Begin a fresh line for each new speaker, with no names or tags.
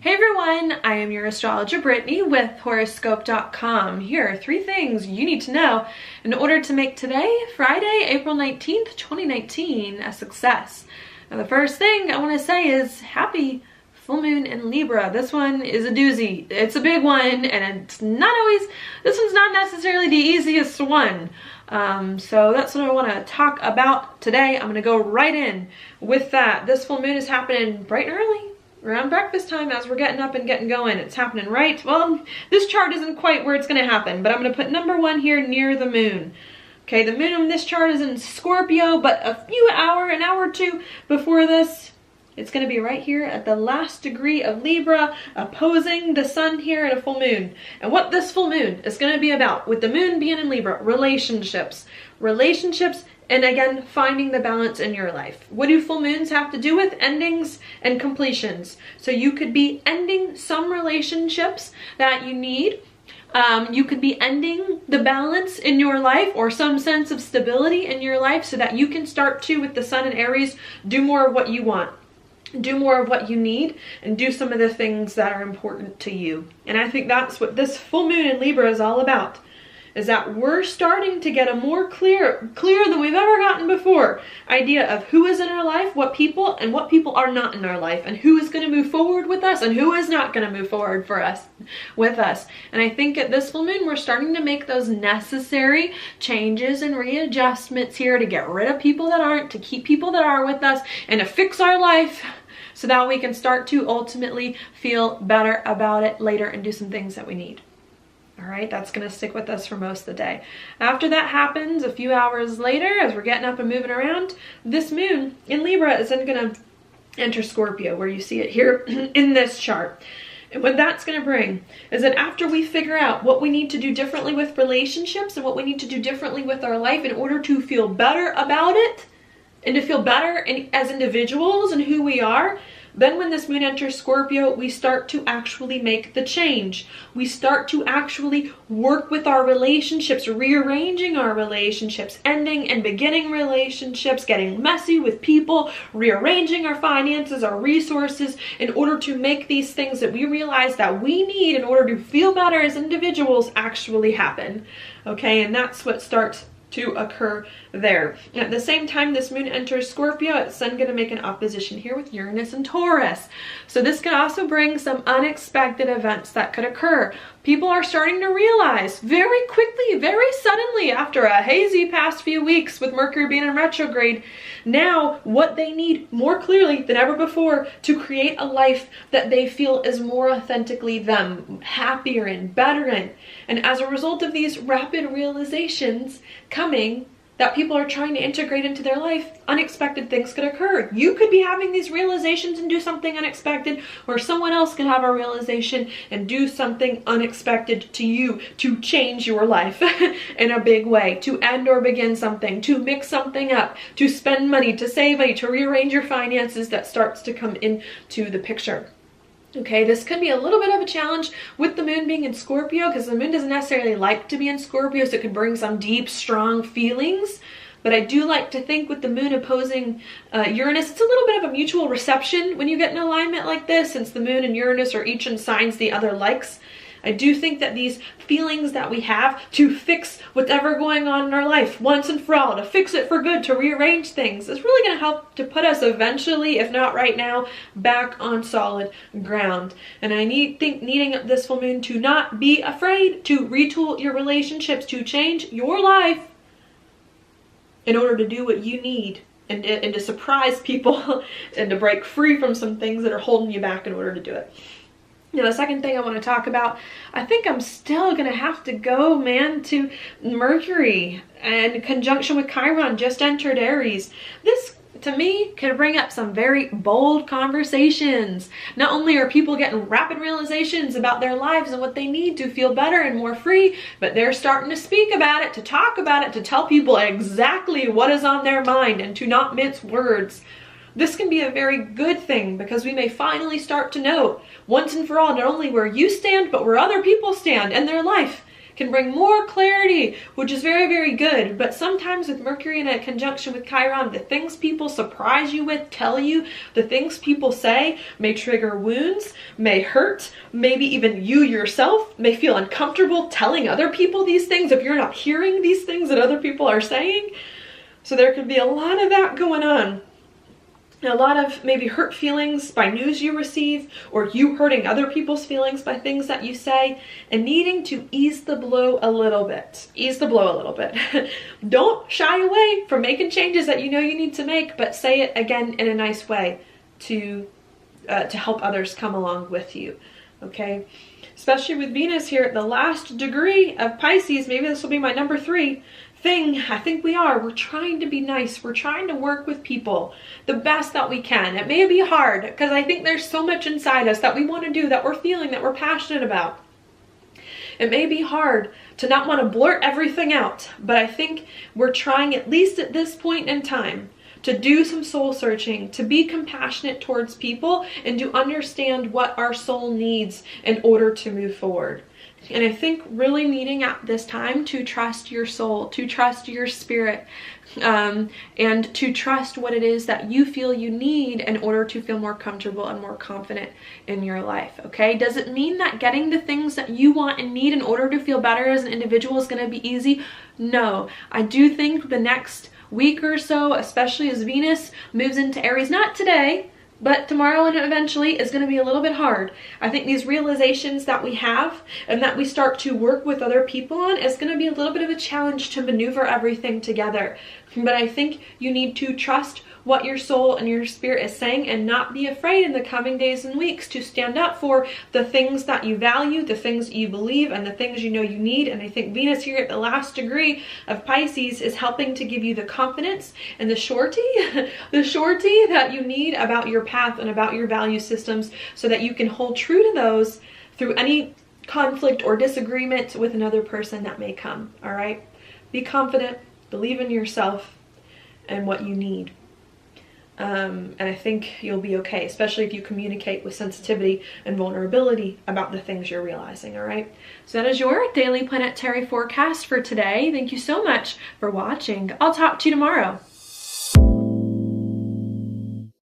Hey everyone, I am your astrologer Brittany with Horoscope.com. Here are 3 things you need to know in order to make today, Friday, April 19th, 2019, a success. Now the first thing I want to say is happy full moon in Libra. This one is a doozy. It's a big one, and it's not always, this one's not necessarily the easiest one. So that's what I want to talk about today. I'm going to go right in with that. This full moon is happening bright and early, around breakfast time as we're getting up and getting going. It's happening right, well, this chart isn't quite where it's going to happen, but I'm going to put number 1 here near the moon. Okay, the moon on this chart is in Scorpio, but an hour or two before this, it's going to be right here at the last degree of Libra, opposing the sun here at a full moon. And what this full moon is going to be about, with the moon being in Libra, relationships, and again, finding the balance in your life. What do full moons have to do with? Endings and completions. So you could be ending some relationships that you need. You could be ending the balance in your life or some sense of stability in your life so that you can start to, with the sun in Aries, do more of what you want. Do more of what you need and do some of the things that are important to you. And I think that's what this full moon in Libra is all about, is that we're starting to get a more clearer than we've ever gotten before idea of who is in our life, what people are not in our life, and who is going to move forward with us and who is not going to move forward with us. And I think at this full moon, we're starting to make those necessary changes and readjustments here to get rid of people that aren't, to keep people that are with us, and to fix our life so that we can start to ultimately feel better about it later and do some things that we need. All right, that's going to stick with us for most of the day. After that happens, a few hours later, as we're getting up and moving around, this moon in Libra is then going to enter Scorpio, where you see it here in this chart. And what that's going to bring is that after we figure out what we need to do differently with relationships and what we need to do differently with our life in order to feel better about it and to feel better as individuals and who we are, then when this moon enters Scorpio, we start to actually make the change. We start to actually work with our relationships, rearranging our relationships, ending and beginning relationships, getting messy with people, rearranging our finances, our resources, in order to make these things that we realize that we need in order to feel better as individuals actually happen. Okay, and that's what starts to occur there. At the same time this moon enters Scorpio, it's then going to make an opposition here with Uranus and Taurus. So this can also bring some unexpected events that could occur. People are starting to realize very quickly, very suddenly, after a hazy past few weeks with Mercury being in retrograde, now what they need more clearly than ever before to create a life that they feel is more authentically them, happier in, better in. And as a result of these rapid realizations coming that people are trying to integrate into their life, unexpected things could occur. You could be having these realizations and do something unexpected, or someone else could have a realization and do something unexpected to you to change your life in a big way, to end or begin something, to mix something up, to spend money, to save money, to rearrange your finances that starts to come into the picture. Okay, this could be a little bit of a challenge with the moon being in Scorpio, because the moon doesn't necessarily like to be in Scorpio, so it could bring some deep, strong feelings. But I do like to think with the moon opposing Uranus, it's a little bit of a mutual reception when you get an alignment like this, since the moon and Uranus are each in signs the other likes. I do think that these feelings that we have to fix whatever going on in our life once and for all, to fix it for good, to rearrange things, is really going to help to put us eventually, if not right now, back on solid ground. And I think needing this full moon to not be afraid to retool your relationships, to change your life in order to do what you need, and to surprise people and to break free from some things that are holding you back in order to do it. Now, the second thing I want to talk about, I think I'm still going to have to go, to Mercury, and in conjunction with Chiron, just entered Aries. This, to me, could bring up some very bold conversations. Not only are people getting rapid realizations about their lives and what they need to feel better and more free, but they're starting to speak about it, to talk about it, to tell people exactly what is on their mind and to not mince words. This can be a very good thing, because we may finally start to know once and for all not only where you stand, but where other people stand in their life. can bring more clarity, which is very, very good. But sometimes with Mercury in a conjunction with Chiron, the things people surprise you with, tell you, the things people say may trigger wounds, may hurt, maybe even you yourself may feel uncomfortable telling other people these things if you're not hearing these things that other people are saying. So there could be a lot of that going on. A lot of maybe hurt feelings by news you receive, or you hurting other people's feelings by things that you say, and needing to ease the blow a little bit. Ease the blow a little bit. Don't shy away from making changes that you know you need to make, but say it again in a nice way to help others come along with you. Okay? Especially with Venus here at the last degree of Pisces. Maybe this will be my number 3 thing. I think we're trying to be nice. We're trying to work with people the best that we can. It may be hard because I think there's so much inside us that we want to do, that we're feeling, that we're passionate about. It may be hard to not want to blurt everything out, but I think we're trying, at least at this point in time, to do some soul searching, to be compassionate towards people, and to understand what our soul needs in order to move forward. And I think really needing at this time to trust your soul, to trust your spirit, and to trust what it is that you feel you need in order to feel more comfortable and more confident in your life, okay? Does it mean that getting the things that you want and need in order to feel better as an individual is going to be easy? No. I do think the next week or so, especially as Venus moves into Aries, not today, but tomorrow and eventually, is going to be a little bit hard. I think these realizations that we have and that we start to work with other people on is going to be a little bit of a challenge to maneuver everything together. But I think you need to trust what your soul and your spirit is saying and not be afraid in the coming days and weeks to stand up for the things that you value, the things you believe, and the things you know you need. And I think Venus here at the last degree of Pisces is helping to give you the confidence and the surety that you need about your path and about your value systems, so that you can hold true to those through any conflict or disagreement with another person that may come. All right? Be confident, believe in yourself and what you need. And I think you'll be okay, especially if you communicate with sensitivity and vulnerability about the things you're realizing, all right? So that is your daily planetary forecast for today. Thank you so much for watching. I'll talk to you tomorrow.